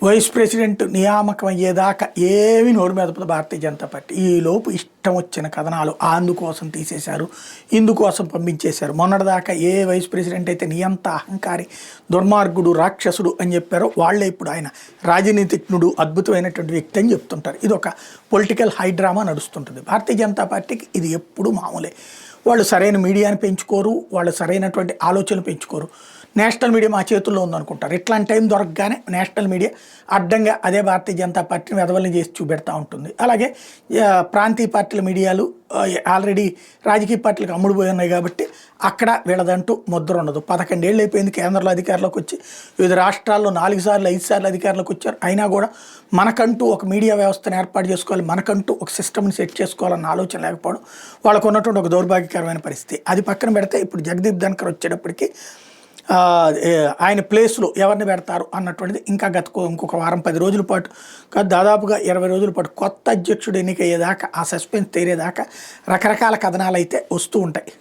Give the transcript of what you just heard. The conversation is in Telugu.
వైస్ ప్రెసిడెంట్ నియామకం అయ్యేదాకా ఏమీ నోరు మెదపదు భారతీయ జనతా పార్టీ. ఈలోపు ఇష్టం వచ్చిన కథనాలు అందుకోసం తీసేశారు, ఇందుకోసం పంపించేశారు. మొన్నటిదాకా ఏ వైస్ ప్రెసిడెంట్ అయితే నియంత అహంకారి, దుర్మార్గుడు, రాక్షసుడు అని చెప్పారో వాళ్ళే ఇప్పుడు ఆయన రాజనీతిజ్ఞుడు, అద్భుతమైనటువంటి వ్యక్తి అని చెప్తుంటారు. ఇది ఒక పొలిటికల్ హైడ్రామా నడుస్తుంటుంది. భారతీయ జనతా పార్టీకి ఇది ఎప్పుడూ మామూలే. వాళ్ళు సరైన మీడియాని పెంచుకోరు, వాళ్ళు సరైనటువంటి ఆలోచనలు పెంచుకోరు. నేషనల్ మీడియా మా చేతుల్లో ఉందనుకుంటారు. ఇట్లాంటి టైం దొరకగానే నేషనల్ మీడియా అడ్డంగా అదే భారతీయ జనతా పార్టీని వెధవల్ని చేసి చూపెడతా ఉంటుంది. అలాగే ప్రాంతీయ పార్టీల మీడియాలు ఆల్రెడీ రాజకీయ పార్టీలకు అమ్ముడుపోయి ఉన్నాయి కాబట్టి అక్కడ వీళ్ళదంటూ ముద్ర ఉండదు. 11 ఏళ్ళు అయిపోయింది కేంద్రంలో అధికారంలోకి వచ్చి, వివిధ రాష్ట్రాల్లో 4 సార్లు 5 సార్లు అధికారంలోకి వచ్చారు. అయినా కూడా మనకంటూ ఒక మీడియా వ్యవస్థను ఏర్పాటు చేసుకోవాలి, మనకంటూ ఒక సిస్టమ్ని సెట్ చేసుకోవాలన్న ఆలోచన లేకపోవడం వాళ్ళకు ఉన్నటువంటి ఒక దౌర్భాగ్యకరమైన పరిస్థితి. అది పక్కన పెడితే ఇప్పుడు జగదీప్ ధన్కర్ వచ్చేటప్పటికి ఆయన ప్లేస్లో ఎవరిని పెడతారు అన్నటువంటిది ఇంకా ఇంకొక వారం 10 రోజుల పాటు కాదు, దాదాపుగా 20 రోజుల పాటు కొత్త అధ్యక్షుడు ఎన్నికయ్యేదాకా, ఆ సస్పెన్స్ తీరేదాకా రకరకాల కథనాలు అయితే వస్తూ ఉంటాయి.